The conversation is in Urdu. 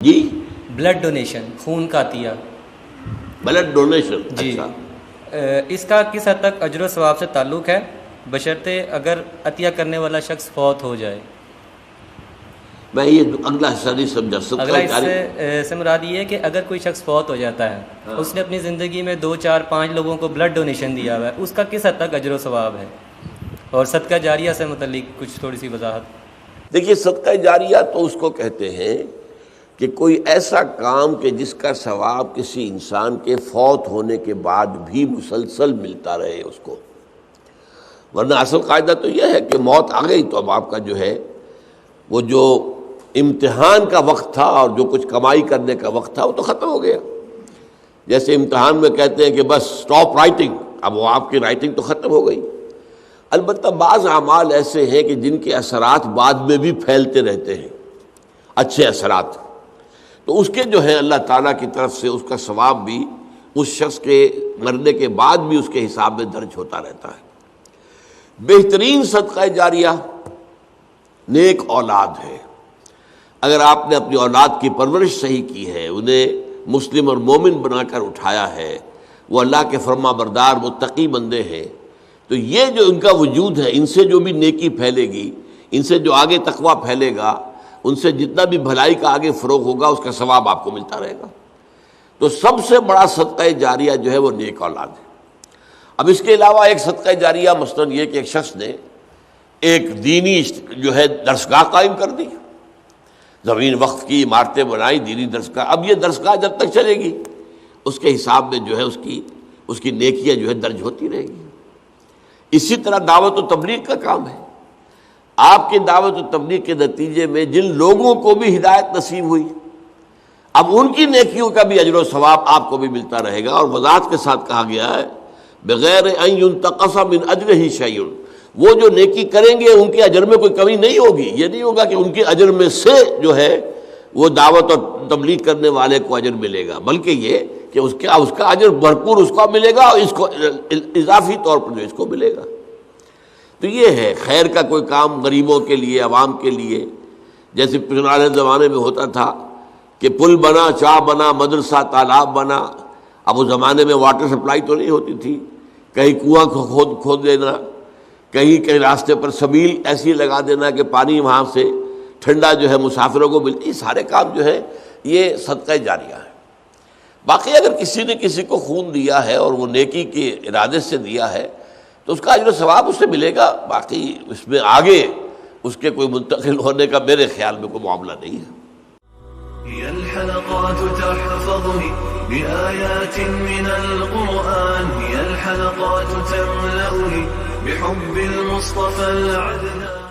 جی بلڈ ڈونیشن، خون کا عطیہ. بلڈ ڈونیشن، جی اچھا، اس کا کس حد تک اجر و ثواب سے تعلق ہے، بشرطے اگر عطیہ کرنے والا شخص فوت ہو جائے؟ میں یہ اگلا حصہ نہیں سمجھا. اگلا اس سے مراد یہ ہے کہ اگر کوئی شخص فوت ہو جاتا ہے، اس نے اپنی زندگی میں 2 4 5 لوگوں کو بلڈ ڈونیشن دیا ہوا ہے، اس کا کس حد تک اجر و ثواب ہے؟ اور صدقہ جاریہ سے متعلق کچھ تھوڑی سی وضاحت. دیکھیے، صدقہ جاریہ تو اس کو کہتے ہیں کہ کوئی ایسا کام کہ جس کا ثواب کسی انسان کے فوت ہونے کے بعد بھی مسلسل ملتا رہے اس کو. ورنہ اصل قاعدہ تو یہ ہے کہ موت آ گئی تو اب آپ کا جو ہے وہ جو امتحان کا وقت تھا اور جو کچھ کمائی کرنے کا وقت تھا وہ تو ختم ہو گیا. جیسے امتحان میں کہتے ہیں کہ بس سٹاپ رائٹنگ، اب وہ آپ کی رائٹنگ تو ختم ہو گئی. البتہ بعض اعمال ایسے ہیں کہ جن کے اثرات بعد میں بھی پھیلتے رہتے ہیں، اچھے اثرات، تو اس کے جو ہے اللہ تعالیٰ کی طرف سے اس کا ثواب بھی اس شخص کے مرنے کے بعد بھی اس کے حساب میں درج ہوتا رہتا ہے. بہترین صدقہ جاریہ نیک اولاد ہے. اگر آپ نے اپنی اولاد کی پرورش صحیح کی ہے، انہیں مسلم اور مومن بنا کر اٹھایا ہے، وہ اللہ کے فرما بردار متقی بندے ہیں، تو یہ جو ان کا وجود ہے، ان سے جو بھی نیکی پھیلے گی، ان سے جو آگے تقویٰ پھیلے گا، ان سے جتنا بھی بھلائی کا آگے فروغ ہوگا، اس کا ثواب آپ کو ملتا رہے گا. تو سب سے بڑا صدقہ جاریہ جو ہے وہ نیک اولاد ہے. اب اس کے علاوہ ایک صدقہ جاریہ مثلاً یہ کہ ایک شخص نے ایک دینی جو ہے درسگاہ قائم کر دی، زمین وقف کی، عمارتیں بنائی، دینی درسگاہ. اب یہ درسگاہ جب تک چلے گی اس کے حساب میں جو ہے اس کی نیکیاں جو ہے درج ہوتی رہے گی. اسی طرح دعوت و تبلیغ کا کام ہے. آپ کی دعوت و تبلیغ کے نتیجے میں جن لوگوں کو بھی ہدایت نصیب ہوئی، اب ان کی نیکیوں کا بھی اجر و ثواب آپ کو بھی ملتا رہے گا. اور وضاحت کے ساتھ کہا گیا ہے بغیر ان ينتقص من اجرہ شیء، وہ جو نیکی کریں گے ان کے اجر میں کوئی کمی نہیں ہوگی. یہ نہیں ہوگا کہ ان کے اجر میں سے جو ہے وہ دعوت اور تبلیغ کرنے والے کو اجر ملے گا، بلکہ یہ کہ اس کا اجر بھرپور اس کو ملے گا اور اس کو اضافی طور پر جو اس کو ملے گا. تو یہ ہے خیر کا کوئی کام غریبوں کے لیے، عوام کے لیے. جیسے پرانے زمانے میں ہوتا تھا کہ پل بنا، چاہ بنا، مدرسہ، تالاب بنا. اب اس زمانے میں واٹر سپلائی تو نہیں ہوتی تھی، کہیں کنواں کھود دینا، کہیں راستے پر سبیل ایسی لگا دینا کہ پانی وہاں سے ٹھنڈا جو ہے مسافروں کو ملتی. یہ سارے کام جو ہے یہ صدقہ جاریہ ہے. باقی اگر کسی نے کسی کو خون دیا ہے اور وہ نیکی کے ارادے سے دیا ہے تو اس کا اجر و ثواب اس سے ملے گا. باقی اس میں آگے اس کے کوئی منتقل ہونے کا میرے خیال میں کوئی معاملہ نہیں ہے. هي الحلقات تحفظني بآيات من القرآن، هي الحلقات تملأني بحب المصطفى العدنان.